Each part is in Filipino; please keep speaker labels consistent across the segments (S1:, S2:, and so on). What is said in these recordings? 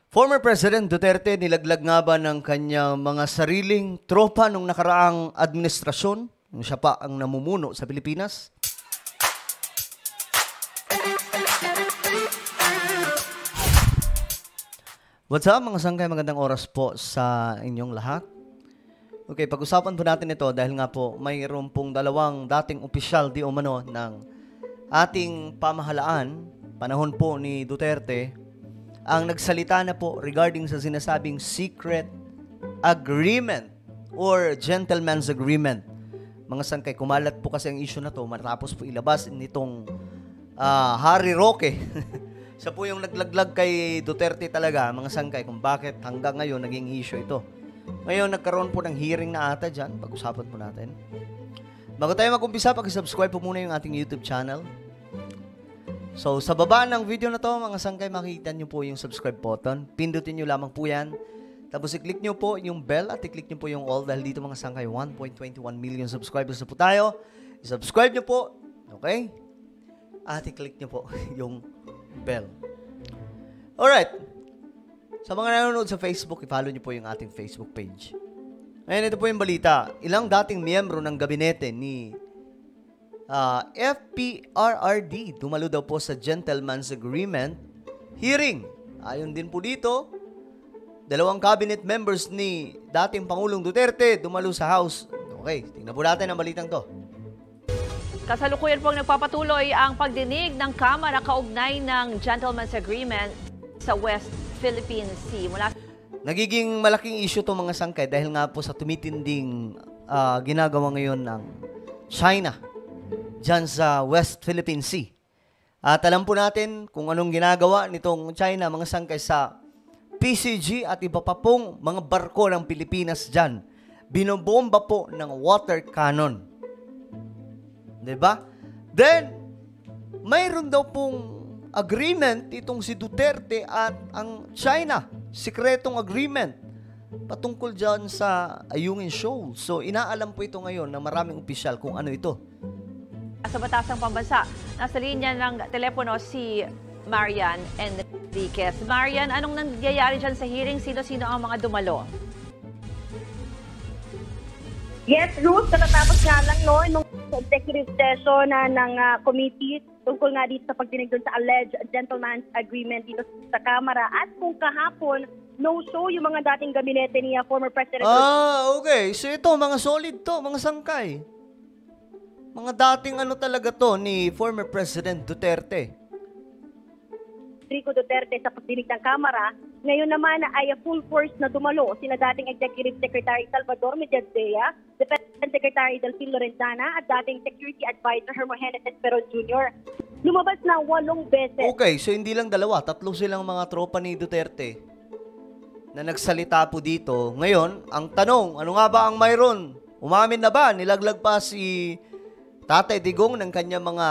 S1: Former President Duterte nilaglag nga ba ng kanyang mga sariling tropa nung nakaraang administrasyon nung siya pa ang namumuno sa Pilipinas? What's up mga sangkay? Magandang oras po sa inyong lahat. Okay, pag-usapan po natin ito dahil nga po mayroon pong dalawang dating opisyal di umano ng ating pamahalaan, panahon po ni Duterte, ang nagsalita na po regarding sa sinasabing secret agreement or gentleman's agreement. Mga sangkay, kumalat po kasi ang issue na to matapos po ilabas nitong Harry Roque. Siya po yung naglaglag kay Duterte talaga, mga sangkay, kung bakit hanggang ngayon naging issue ito. Ngayon, nagkaroon po ng hearing na ata dyan. Pag-usapan po natin. Bago tayo mag-umpisa, pag-subscribe po muna yung ating YouTube channel. So, sa baba ng video na to, mga sangkay, makikita nyo po yung subscribe button. Pindutin nyo lamang po yan. Tapos, i-click nyo po yung bell at i-click nyo po yung all dahil dito, mga sangkay, 1.21 million subscribers na po tayo. I-subscribe nyo po. Okay? At i-click nyo po yung bell. Alright. Sa mga nanonood sa Facebook, i-follow nyo po yung ating Facebook page. Ngayon, ito po yung balita. Ilang dating miyembro ng gabinete ni FPRRD dumalo daw po sa Gentleman's Agreement hearing. Ayon din po dito, dalawang cabinet members ni dating Pangulong Duterte dumalo sa House. Okay, tingnan po natin ang balitang to.
S2: Kasalukuyan pong nagpapatuloy ang pagdinig ng Kamara kaugnay ng Gentleman's Agreement sa West Philippine Sea.
S1: Nagiging malaking issue to mga sangkay dahil nga po sa tumitinding ginagawa ngayon ng China dyan sa West Philippine Sea. At alam po natin kung anong ginagawa nitong China, mga sangkay, sa PCG at iba pa pong mga barko ng Pilipinas dyan. Binobomba po ng water cannon. Diba? Then, mayroon daw pong agreement itong si Duterte at ang China. Sikretong agreement patungkol dyan sa Ayungin Shoal. So, inaalam po ito ngayon ng maraming opisyal kung ano ito.
S2: Sa Batasang Pambansa, nasa linya ng telepono si Marian Enriquez. Marian, anong nangyayari dyan sa hearing? Sino-sino ang mga dumalo?
S3: Yes, Ruth, katatapos nga lang nung executive session ng committee tungkol nga dito sa pagdinig doon sa alleged gentleman's agreement dito sa Kamara. At kung kahapon, no-show yung mga dating gabinete niya, former President.
S1: Okay. So ito, mga solid to, mga sangkay. Mga dating ano talaga to ni former President Duterte.
S3: Rico Duterte sa pagdinig ng Kamara. Ngayon naman ay full force na dumalo sina dating Executive Secretary Salvador Mediadea, Defense Secretary Delfin Lorenzana at dating Security Advisor Hermogenes Esperon Jr. Lumabas na 8 beses.
S1: Okay, so hindi lang dalawa, 3 silang mga tropa ni Duterte na nagsalita po dito. Ngayon, ang tanong, ano nga ba ang mayroon? Umamin na ba? Nilaglag pa si Tatay Digong ng kanya mga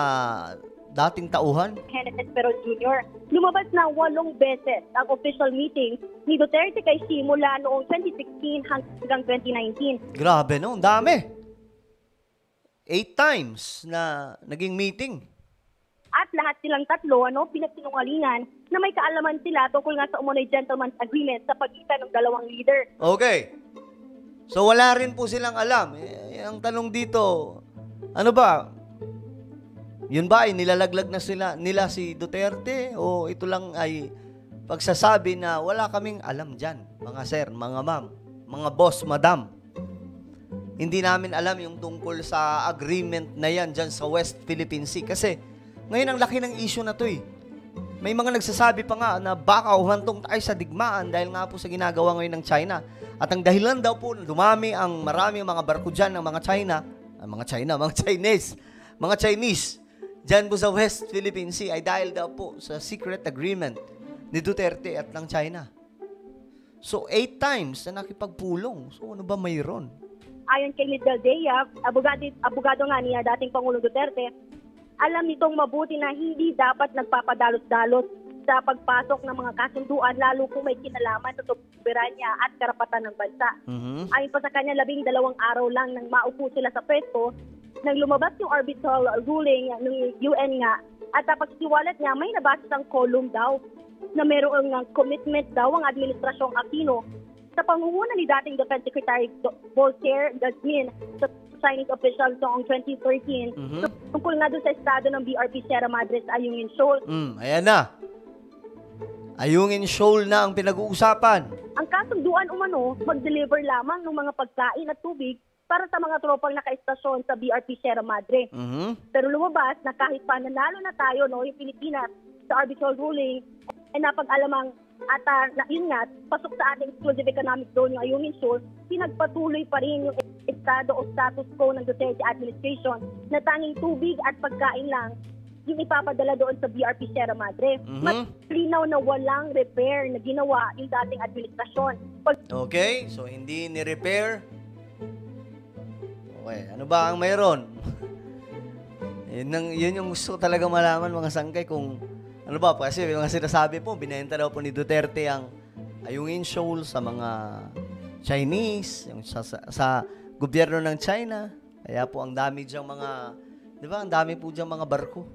S1: dating tauhan?
S3: Hermogenes Esperon Jr. Lumabas na 8 beses ang official meeting ni Duterte kay Xi mula noong 2016 hanggang 2019.
S1: Grabe no, ang dami. 8 times na naging meeting.
S3: At lahat silang tatlo, pinagsinungalingan na may kaalaman sila tungkol nga sa umunoy gentleman's agreement sa pagitan ng dalawang leader.
S1: Okay. So wala rin po silang alam. Ang tanong dito, ano ba? Yun ba ay nilalaglag na nila si Duterte o ito lang ay pagsasabi na wala kaming alam dyan, mga sir, mga ma'am, mga boss, madam. Hindi namin alam yung tungkol sa agreement na yan dyan sa West Philippine Sea. Kasi ngayon ang laki ng issue na to eh. May mga nagsasabi pa nga na baka humantong tayo sa digmaan dahil nga po sa ginagawa ngayon ng China. At ang dahilan daw po na dumami ang maraming mga barko dyan ng mga Chinese dyan po sa West Philippine Sea ay dahil daw po sa secret agreement ni Duterte at ng China. So, 8 times na nakipagpulong. So, ano ba mayroon?
S3: Ayon kay Mediadea, abogado nga niya dating Pangulong Duterte, alam nitong mabuti na hindi dapat nagpapadalot-dalot sa pagpasok ng mga kasunduan lalo kung may kinalaman sa soberanya at karapatan ng bansa. Ayon pa sa kanya, 12 araw lang nang maupo sila sa pwesto nang lumabas yung arbitral ruling ng UN nga at pagsiwalat niya may nabasa ang column daw na mayroong commitment daw ang Administrasyong Aquino sa pangunguna ni dating Defense Secretary Voltaire Gasmin sa Chinese officials noong 2013 tungkol nga doon sa estado ng BRP Sierra Madre sa Ayungin Shoal.
S1: Ayan na. Ayungin Shoal na ang pinag-uusapan.
S3: Ang kasunduan umano, mag-deliver lamang ng mga pagkain at tubig para sa mga tropang nakaistasyon sa BRP Sierra Madre. Pero lumabas na kahit pa nanalo na tayo, yung Pilipinas, sa arbitral ruling, ay napag-alamang at yun nga, pasok sa ating exclusive economic zone yung Ayungin Shoal, pinagpatuloy pa rin yung estado o status quo ng Duterte administration na tanging tubig at pagkain lang yung ipapadala doon sa BRP Sierra Madre. Mas linaw na walang repair na ginawa yung dating administrasyon.
S1: Okay, so hindi ni-repair. Okay, ano ba ang mayroon? Yun yung gusto talaga malaman mga sangkay kung ano ba, kasi yung sinasabi po, binenta daw po ni Duterte ang Ayungin Shoal sa mga Chinese, yung sa gobyerno ng China. Kaya po ang dami diyang mga, di ba, ang dami po diyang mga barko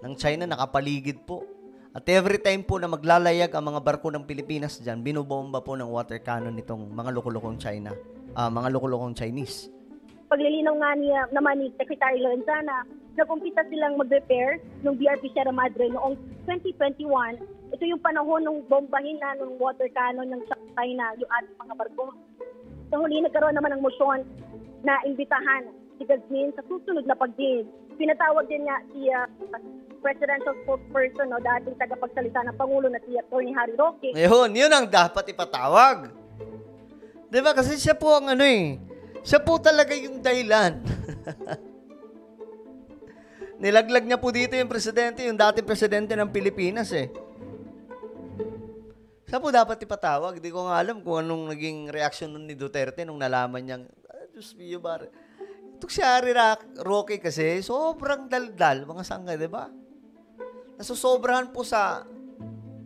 S1: ng China nakapaligid po. At every time po na maglalayag ang mga barko ng Pilipinas dyan, binubomba po ng water cannon nitong mga lukulukong China, mga lukulukong Chinese.
S3: Paglilinaw nga naman ni Secretary Lorenzana, nag-umpisa silang mag-repair ng BRP Sierra Madre noong 2021. Ito yung panahon ng bombahin na ng water cannon ng China yung ating mga barko. Sa huli, nagkaroon naman ng motion na imbitahan si Gasmin sa susunod na pagdinig. Pinatawag din niya si presidential spokesperson, dating tagapagsalita ng Pangulo na si Atty. Harry Roque.
S1: Yun ang dapat ipatawag. Diba? Kasi siya po ang siya po talaga yung dahilan. Nilaglag niya po dito yung presidente, yung dating presidente ng Pilipinas Siya po dapat ipatawag. Di ko nga alam kung anong naging reaksyon nun ni Duterte nung nalaman niyang, Diyos mio, ito si Harry Roque kasi, sobrang daldal, mga sangkay, di ba? Nasusobrahan po sa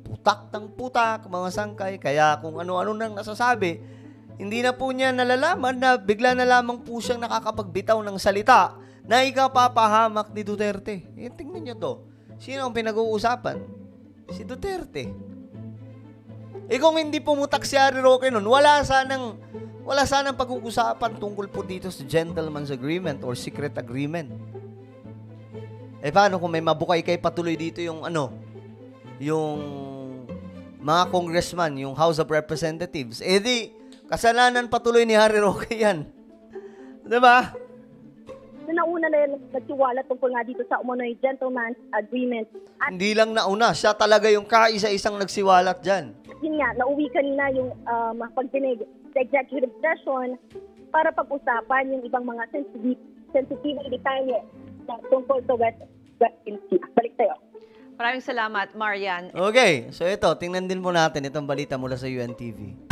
S1: putak ng putak, mga sangkay. Kaya kung ano-ano nang nasasabi, hindi na po niya nalalaman na bigla na lamang po siyang nakakapagbitaw ng salita na ikapapahamak ni Duterte. Tingnan niyo to. Sino ang pinag-uusapan? Si Duterte. Kung hindi pumutak si Harry Roque nun, wala sanang pag-uusapan tungkol po dito sa gentleman's agreement or secret agreement. Paano kung may mabukay kay patuloy dito yung yung mga congressman, yung House of Representatives, di, kasalanan patuloy ni Harry Roque yan. Diba?
S3: Nauna na yan nagsiwala tungkol nga dito sa umunoy gentleman's agreement. At
S1: hindi lang nauna, siya talaga yung kaisa-isang nagsiwalat dyan.
S3: Yun nga, nauwi kanina yung pagdinig sa executive session para pag-usapan yung ibang mga sensitive detalye tungkol sa West Philippines Sea. Balik tayo.
S2: Maraming salamat, Marian.
S1: Okay, so ito, tingnan din po natin itong balita mula sa UNTV.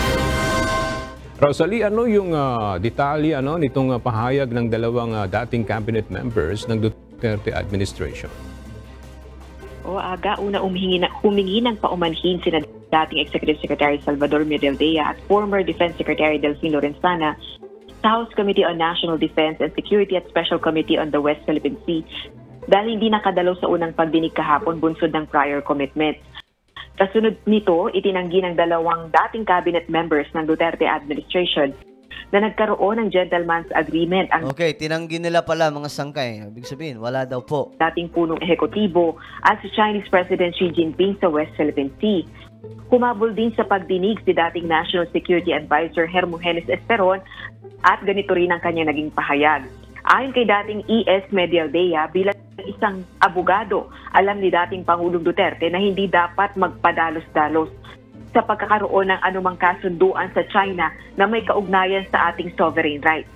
S4: Rosalie, ano yung detalye nitong pahayag ng dalawang dating cabinet members ng Duterte administration?
S5: Una humingi ng paumanhin sina dating Executive Secretary Salvador Medialdea at former Defense Secretary Delfin Lorenzana sa House Committee on National Defense and Security at Special Committee on the West Philippine Sea dahil hindi nakadalo sa unang pagdinig kahapon bunsod ng prior commitments. Kasunod nito, itinanggi ng dalawang dating cabinet members ng Duterte administration na nagkaroon ng gentleman's agreement ang
S1: Okay, tinanggi nila pala mga sangkay. Ibig sabihin, wala daw po.
S5: dating punong ehekutibo at si Chinese President Xi Jinping sa West Philippine Sea. Humabol din sa pagdinig si dating National Security Advisor Hermogenes Esperon at ganito rin ang kanya naging pahayag. Ayon kay dating ES Medialdea, bilang isang abogado, alam ni dating Pangulong Duterte na hindi dapat magpadalos-dalos sa pagkakaroon ng anumang kasunduan sa China na may kaugnayan sa ating sovereign rights.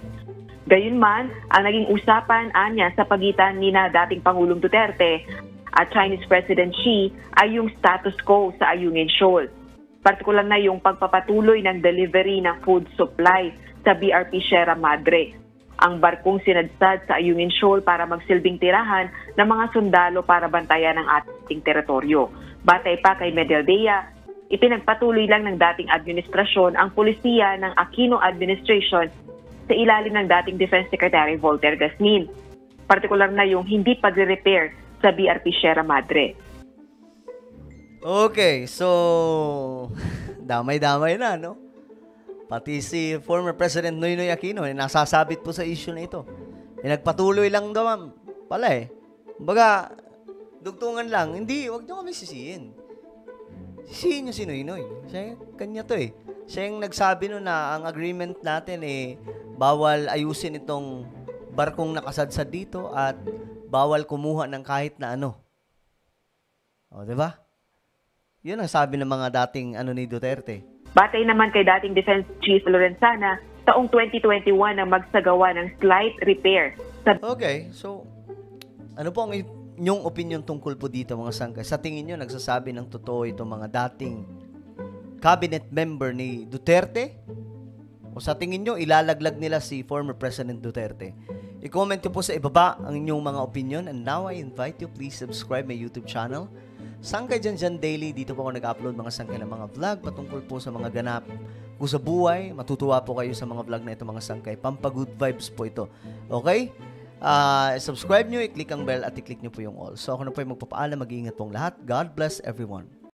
S5: Gayunman, ang naging usapan anya sa pagitan ni na dating Pangulong Duterte at Chinese President Xi ay yung status quo sa Ayungin Shoal. Partikular na yung pagpapatuloy ng delivery ng food supply sa BRP Sierra Madre. Ang barkong sinadsad sa Ayungin Shoal para magsilbing tirahan ng mga sundalo para bantayan ang ating teritoryo. Batay pa kay Medialdea, ipinagpatuloy lang ng dating administrasyon ang pulisiya ng Aquino administration sa ilalim ng dating Defense Secretary Voltaire Gasmin. Partikular na yung hindi pagre-repair sa BRP Sierra Madre.
S1: Okay, so damay-damay na, no? Pati si former President Noynoy Aquino, nasasabit po sa issue na ito. Nagpatuloy lang daw pala eh. Kumbaga, dugtungan lang. Hindi, wag nyo kami sisihin. Sisihin nyo si Noynoy. Siya, kanya to eh. Siya yung nagsabi no na ang agreement natin eh, bawal ayusin itong barkong nakasadsad dito at bawal kumuha ng kahit na ano. O, di ba? Yun ang sabi ng mga dating ni Duterte.
S5: Batay naman kay dating Defense Chief Lorenzana, taong 2021 ang magsagawa ng slight repair sa...
S1: Okay, so ano po ang inyong opinion tungkol po dito mga sangkay? Sa tingin nyo, nagsasabi ng totoo itong mga dating cabinet member ni Duterte? O sa tingin nyo, ilalaglag nila si former President Duterte? I-comment nyo po sa ibaba ang inyong mga opinion. And now I invite you, please subscribe my YouTube channel. Sangkay Dyan Daily, dito po ako nag-upload mga sangkay ng mga vlog patungkol po sa mga ganap po sa buhay. Matutuwa po kayo sa mga vlog na ito mga sangkay. Pampa-good vibes po ito. Okay? Subscribe nyo, i-click ang bell at i-click nyo po yung all. So ako na po yung magpapaalam. Mag-iingat pong lahat. God bless everyone.